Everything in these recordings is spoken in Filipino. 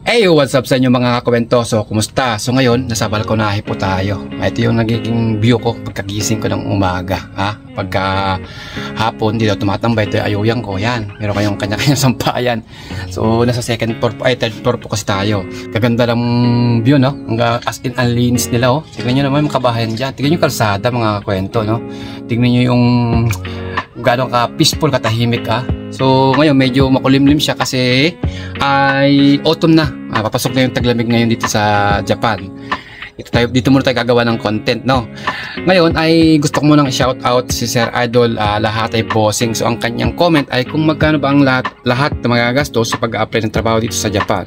Hey, what's up sa inyo mga kakwentoso? Kumusta? So ngayon, nasa balkonahe po tayo. Ito yung nagiging view ko pagkagising ko ng umaga. Pagka hapon, dito tumatambay. Ito yung ayuyang ko. Yan, meron kayong kanya-kanyang sampayan. So nasa second floor po, third floor po kasi tayo. Kaganda ng view, no? As in, ang linis nila, oh. Tignan nyo naman yung kabahayan dyan. Tignan nyo yung kalsada, mga kwento, no? Tignan nyo yung gano'ng ka peaceful, katahimik, So ngayon medyo makulimlim siya kasi ay autumn na. Papasok na yung taglamig ngayon dito sa Japan. Dito muna tayo gagawa ng content, no? Ngayon ay gusto ko munang i-shout out si Sir Idol Lahatay Bossing. So ang kanyang comment ay kung magkano ba ang lahat na magagastos sa pag-a-apply ng trabaho dito sa Japan.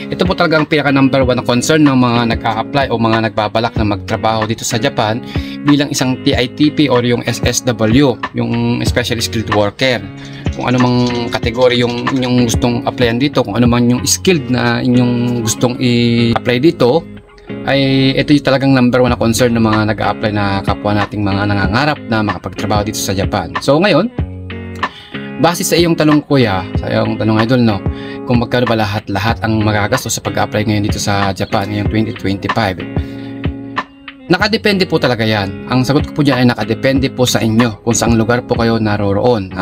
Ito po talaga ang pinaka number 1 na concern ng mga nag-a-apply o mga nagbabalak na magtrabaho dito sa Japan bilang isang TITP or yung SSW, yung Special Skilled Worker. Kung ano mang kategory yung inyong gustong applyan dito, kung ano man yung skilled na inyong gustong i-apply dito, ay ito yung talagang number 1 na concern ng mga nag-a-apply na kapwa nating mga nangangarap na makapagtrabaho dito sa Japan. So ngayon, base sa iyong tanong kuya, sa iyong tanong idol, no, kung magkano ba lahat ang magagastos sa pag-a-apply ngayon dito sa Japan ngayong 2025, nakadepende po talaga yan. Ang sagot ko po dyan ay nakadepende po sa inyo kung saang lugar po kayo naroroon.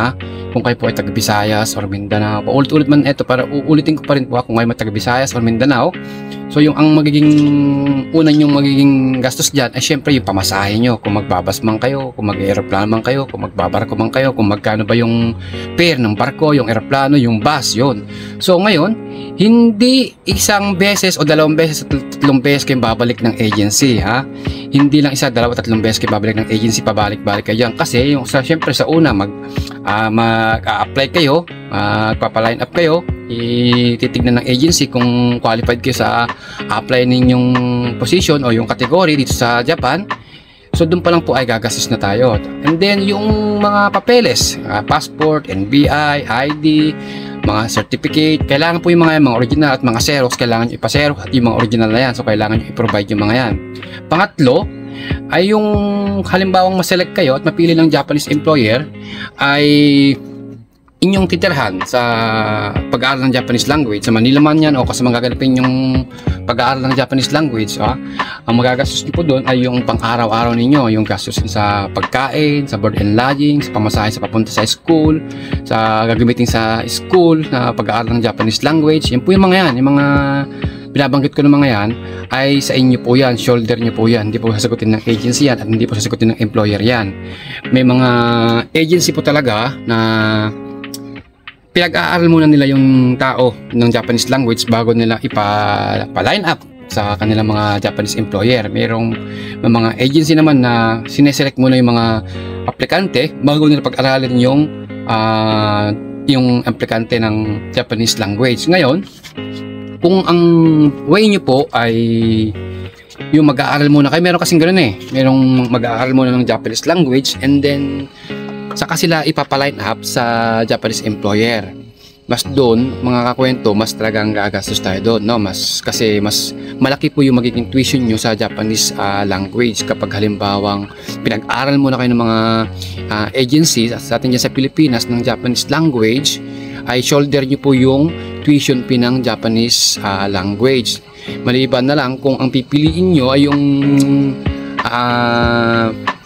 Kung kayo po ay taga Visayas or Mindanao, paulit-ulit man ito, para uulitin ko pa rin po kung kayo taga Visayas or Mindanao. So yung ang magiging unang yung magiging gastos dyan ay syempre yung pamasahe nyo, kung magbabas man kayo, kung mag-aeroplano man kayo, kung magbabarko man kayo, kung magkano ba yung fare ng barko, yung aeroplano, yung bus, yun. So ngayon, hindi isang beses o dalawang beses o tatlong beses kayo babalik ng agency, hindi lang isa, dalawa, tatlong beses kayo babalik ng agency, pabalik-balik kayo dyan. Kasi yung syempre sa una mag-a-apply kayo, magpapa-line up kayo, titignan ng agency kung qualified kayo sa apply ninyong position o yung category dito sa Japan. So doon pa lang po ay gagastos na tayo. And then yung mga papeles, passport, NBI, ID, mga certificate, kailangan po yung mga original at mga xerox, kailangan nyo ipa-xerox at yung mga original na yan. So kailangan nyo i-provide yung mga yan. Pangatlo ay yung halimbawang ma-select kayo at mapili ng Japanese employer ay inyong titirhan sa pag-aaral ng Japanese language sa Manila man yan o kasi magaganapin yung pag-aaral ng Japanese language. Ang magagastos nyo po doon ay yung pang-araw-araw ninyo, yung gastos sa pagkain, sa board and lodging, sa pamasahe sa papunta sa school, sa gagamitin sa school na pag-aaral ng Japanese language. Yan po yung mga yan, yung mga binabanggit ko ng mga yan ay sa inyo po yan, shoulder nyo po yan, hindi po sasagutin ng agency yan at hindi po sasagutin ng employer yan. May mga agency po talaga na pinag-aaral muna nila yung tao ng Japanese language bago nila ipa-line up sa kanilang mga Japanese employer. Mayroong mga agency naman na sineselect muna yung mga aplikante bago nila pag-aralin yung aplikante ng Japanese language. Ngayon, kung ang way nyo po ay yung mag-aaral muna kayo, meron kasing ganoon merong mag-aaral muna ng Japanese language and then saka sila ipapaline up sa Japanese employer. Mas doon, mga kakwento, mas talagang gagastos tayo doon, no? Kasi mas malaki po yung magiging tuition nyo sa Japanese language kapag halimbawang pinag-aral muna kayo ng mga agencies sa atin dyan sa Pilipinas ng Japanese language, ay shoulder nyo po yung tuition fee ng Japanese language. Maliban na lang kung ang pipiliin nyo ay yung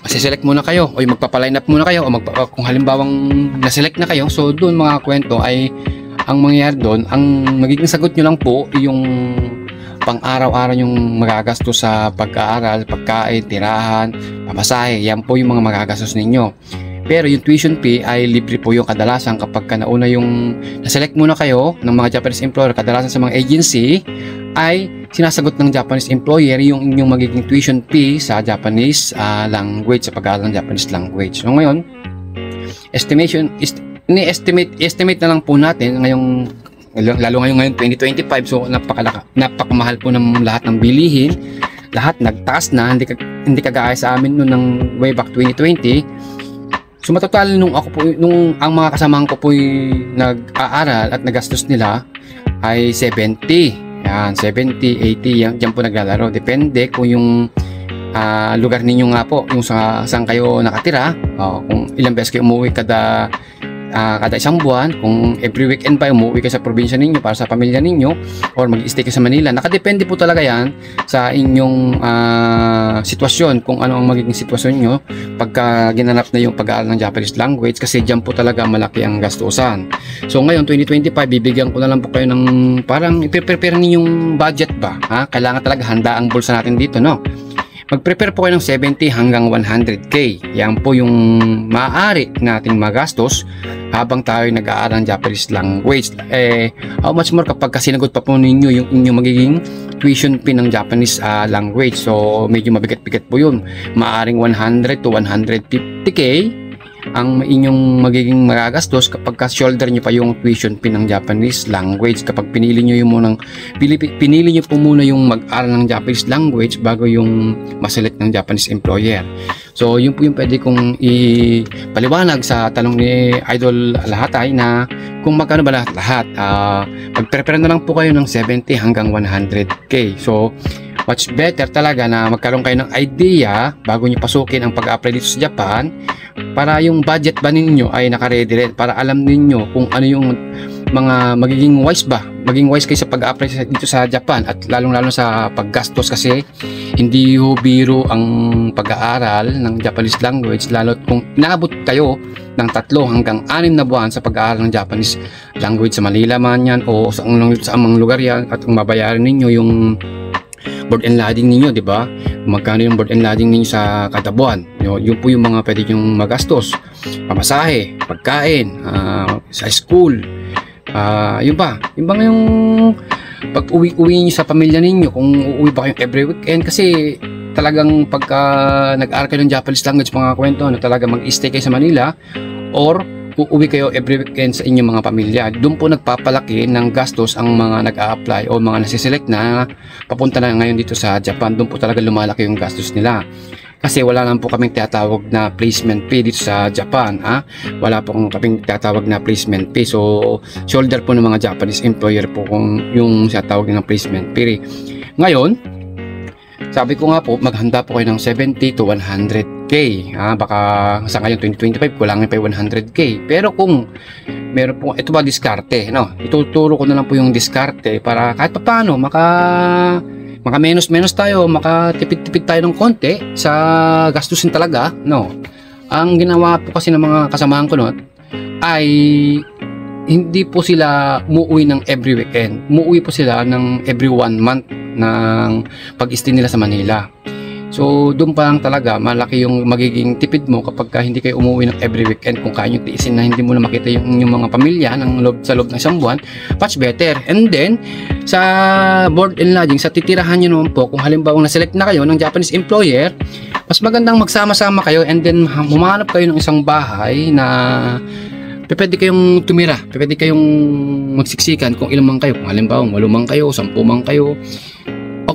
select muna kayo o yung magpapaline up muna kayo o kung halimbawang na-select na kayo, so doon mga kwento ay ang mangyayari doon, ang magiging sagot nyo lang po yung pang-araw-araw yung magagastos sa pag-aaral, pagkain, tirahan, pamasahe. Yan po yung mga magagastos ninyo. Pero yung tuition fee ay libre po yung kadalasan kapag nauna yung na-select muna kayo ng mga Japanese employer, kadalasan sa mga agency ay sinasagot ng Japanese employer yung inyong magiging tuition fee sa Japanese language, sa pag-aaral ng Japanese language. So ngayon, estimate na lang po natin ngayong, lalo ngayon 2025, so napakamahal po ng lahat ng bilihin, lahat nagtaas na, hindi kagaya sa amin noon ng way back 2020. So matotal nung ang mga kasamahan ko po nag-aaral at nagastos nila ay 70. Yan, 70, 80, yan po naglalaro. Depende kung yung lugar ninyo nga po, yung saan kayo nakatira, kung ilang beses kayo umuwi kada kada isang buwan, kung every weekend pa umuwi kayo sa probinsya ninyo para sa pamilya ninyo, or mag-stay kayo sa Manila. Nakadepende po talaga yan sa inyong sitwasyon, kung ano ang magiging sitwasyon nyo pagka ginanap na yung pag-aaral ng Japanese language, kasi dyan po talaga malaki ang gastusan. So ngayon 2025, bibigyan ko na lang po kayo ng parang i-prepare ninyong budget ba, ha? Kailangan talaga handa ang bulsa natin dito, no? Mag-prepare po kayo ng 70 hanggang 100k. Yan po yung maaari nating magastos habang tayo nag-aaral ng Japanese language. How much more kapag sinagot pa po ninyo yung inyong magiging tuition fee ng Japanese language. So medyo mabigat-bigat po yun. Maaring 100 to 150k ang inyong magiging magagastos kapag shoulder nyo pa yung tuition fee ng Japanese language. Kapag pinili nyo po muna yung mag-aral ng Japanese language bago yung maselect ng Japanese employer. So yun po yung pwede kong ipaliwanag sa tanong ni Idol Lahatay na kung magkano ba lahat. Mag-prepare na lang po kayo ng 70 hanggang 100k. So much better talaga na magkaroon kayo ng idea bago nyo pasukin ang pag-apply dito sa Japan, para yung budget ba ninyo ay naka-ready rin, para alam ninyo kung ano yung mga magiging wise kayo sa pag-apply dito sa Japan, at lalong-lalo sa paggastos, kasi hindi biro ang pag-aaral ng Japanese language, lalo kung inaabot kayo ng 3 hanggang 6 na buwan sa pag-aaral ng Japanese language sa Manila man yan o sa amang lugar yan, at kung mabayaran ninyo yung board and lodging ninyo, di ba? Magkano yung board and lodging ninyo sa kada buwan? Yun po yung mga pwede yung magastos. Pamasahe, pagkain, sa school, yun ba? Yung bang yung pag uwi niyo sa pamilya ninyo, kung uuwi ba kayong every weekend, kasi talagang pagka nag-aaral kayo ng Japanese language, mga kwento, talaga mag-stay kayo sa Manila or uuwi kayo every weekend sa inyong mga pamilya. Doon po nagpapalaki ng gastos ang mga nag-a-apply o mga nasiselect na papunta na ngayon dito sa Japan. Doon po talaga lumalaki yung gastos nila. Kasi wala lang po kaming tinatawag na placement fee dito sa Japan. Wala po kaming tinatawag na placement fee. So, shoulder po ng mga Japanese employer po kung yung tinatawag ng placement fee. Ngayon, sabi ko nga po, maghanda po kayo ng 70 to 100k. Baka sa ngayon 2025, kulangin pa yung 100k. Pero kung meron po, ito ba diskarte, no? Ituturo ko na lang po yung diskarte para kahit pa paano maka menos tayo, makatipid-tipid tayo ng konti sa gastusin talaga, no? Ang ginawa po kasi ng mga kasamahan ko noon ay hindi po sila umuwi ng every weekend. Umuwi po sila ng every 1 month ng pag-stay nila sa Manila. So doon pa lang talaga malaki yung magiging tipid mo kapag hindi kayo umuwi ng every weekend. Kung kaya nyo tiisin na hindi mo na makita yung mga pamilya sa loob ng isang buwan, much better. And then sa board and lodging, sa titirahan nyo naman po, kung halimbawa na-select na kayo ng Japanese employer, mas magandang magsama-sama kayo and then humanap kayo ng isang bahay na pwede kayong tumira, pwede kayong magsiksikan kung ilan man kayo. Kung halimbawa 8 man kayo, 10 man kayo,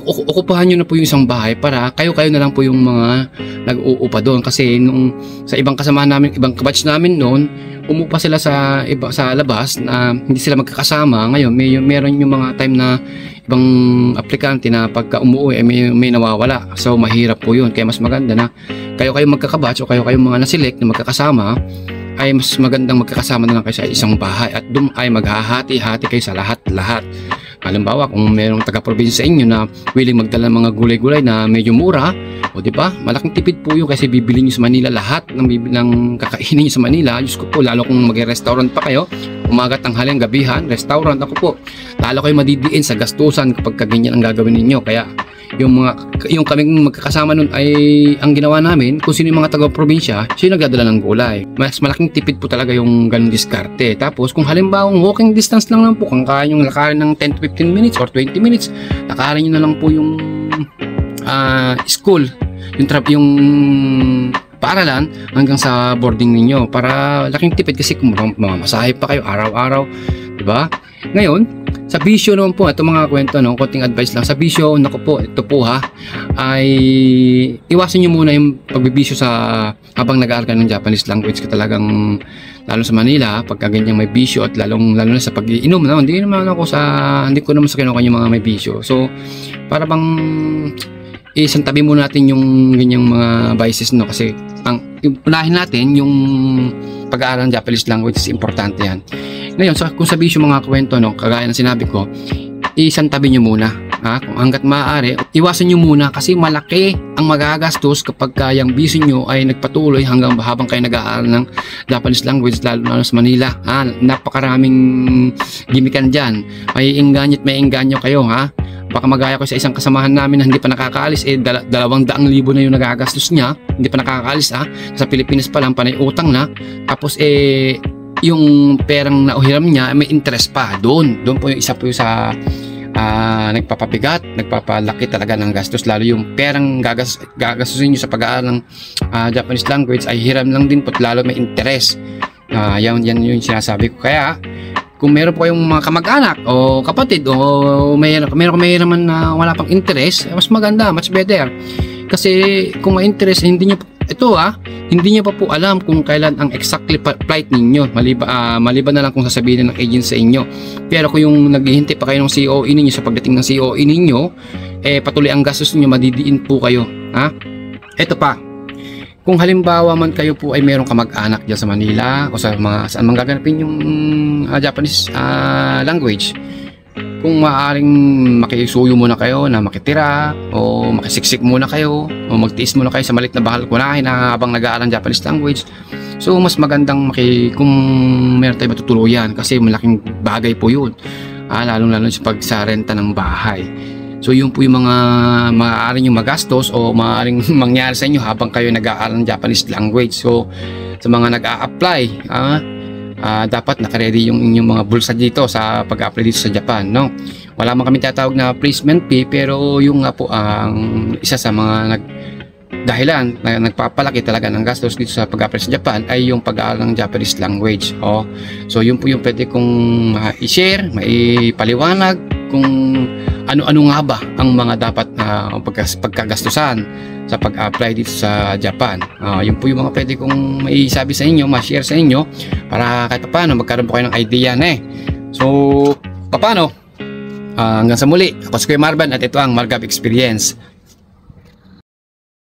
okupahan nyo na po yung isang bahay para kayo-kayo na lang po yung mga nag-uupa doon. Kasi nung sa ibang kasama namin, ibang kabatch namin noon, umupa sila sa labas na hindi sila magkakasama. Ngayon meron yung mga time na ibang aplikante na pagka umuwi may nawawala. So mahirap po yun. Kaya mas maganda na kayo-kayo magkakabatch o kayo-kayo mga naselect na magkakasama, ay mas magandang magkakasama na lang kayo sa isang bahay at doon ay maghahati-hati kayo sa lahat-lahat. Halimbawa, kung mayroong taga-probinsya sa inyo na willing magdala ng mga gulay-gulay na medyo mura, o di ba? Malaking tipid po yun kasi bibili niyo sa Manila lahat ng kakainin niyo sa Manila. Diyos ko po, lalo kung mag-restaurant pa kayo, umaga, tanghalian, gabihan, restaurant, ako po, lalo kayo madidiin sa gastusan kapag ganyan ang gagawin ninyo. Kaya yung kaming magkakasama nun ay ang ginawa namin, kung sino yung mga taga-probinsya, siya yung nagdadala ng gulay. Mas malaking tipid po talaga yung ganung diskarte. Tapos kung halimbawa walking distance lang po, kung kaya yung lakarin ng 10 to 15 minutes or 20 minutes, lakarin nyo na lang po yung school, yung paaralan hanggang sa boarding ninyo para laking tipid. Kasi kung mamasahe pa kayo araw-araw, diba? Ngayon, sa bisyo naman po, ito mga kwento, no, konting advice lang. Sa bisyo, naku po, ito po ay iwasan nyo muna yung pagbibisyo sa habang nag-aaral ka ng Japanese language ka talagang, lalo sa Manila, pagka ganyang may bisyo at lalo na sa pag-iinom, no, hindi ko naman sa kinuha yung mga may bisyo. So, para bang isantabi muna natin yung ganyang mga vices, no, kasi unahin natin yung pag-aaral ng Japanese language is importante yan. Ngayon, kung sabihin yung mga kwento, no, kagaya ng sinabi ko, isantabi nyo muna. Kung hanggat maaari, iwasan nyo muna kasi malaki ang magagastos kapag yung busy nyo ay nagpatuloy hanggang habang kayo nag-aaral ng Japanese language, lalo sa Manila. Napakaraming gimikan dyan. May inganyo kayo. Baka magaya ko sa isang kasamahan namin na hindi pa nakakaalis, 200,000 na yung nagagastos niya, hindi pa nakakaalis. Sa Pilipinas pa lang, panay utang na, tapos yung perang nauhiram niya may interest pa. Doon po yung isa po yung sa nagpapabigat, nagpapalaki talaga ng gastos, lalo yung perang gagastusin nyo sa pag-aaral ng Japanese language ay hiram lang din po, lalo may interest. Yan yung sinasabi ko. Kaya kung meron po kayong mga kamag-anak o kapatid o meron naman na wala pang interest, mas maganda, much better. Kasi kung may interest, hindi nyo pa po alam kung kailan ang exactly flight ninyo, maliban na lang kung sasabihin ng agent sa inyo. Pero kung yung naghihintay pa kayo ng COE ninyo, sa pagdating ng COE ninyo, patuloy ang gastos ninyo, madidiin po kayo. Ito pa, kung halimbawa man kayo po ay merong kamag-anak dyan sa Manila o saan man gaganapin yung Japanese language, kung maaaring makisuyo muna kayo na makitira o makisiksik muna kayo o magtiis muna kayo sa malit na bahalkonahe na habang nag-aaral ng Japanese language, so mas magandang kung meron tayo matutuluyan kasi malaking bagay po yun, lalo sa renta ng bahay. So yun po yung mga maaaring yung magastos o maaaring mangyari sa inyo habang kayo nag-aaral ng Japanese language. So sa mga nag-a-apply, dapat nakaready yung inyong mga bulsa dito sa pag-apply dito sa Japan, no? Wala man kami tatawag na placement fee, pero yung nga po ang isa sa mga dahilan na nagpapalaki talaga ng gastos dito sa pag-apply sa Japan ay yung pag-aaral ng Japanese language. So yun po yung pwede kong i-share, maipaliwanag kung ano-ano nga ba ang mga dapat pagkagastusan sa pag-apply dito sa Japan. Yun po yung mga pwede kong maisabi sa inyo, ma-share sa inyo para kahit paano magkaroon po kayo ng idea na So, paano? Hanggang sa muli, ako si Kuya Marban at ito ang Margab Experience.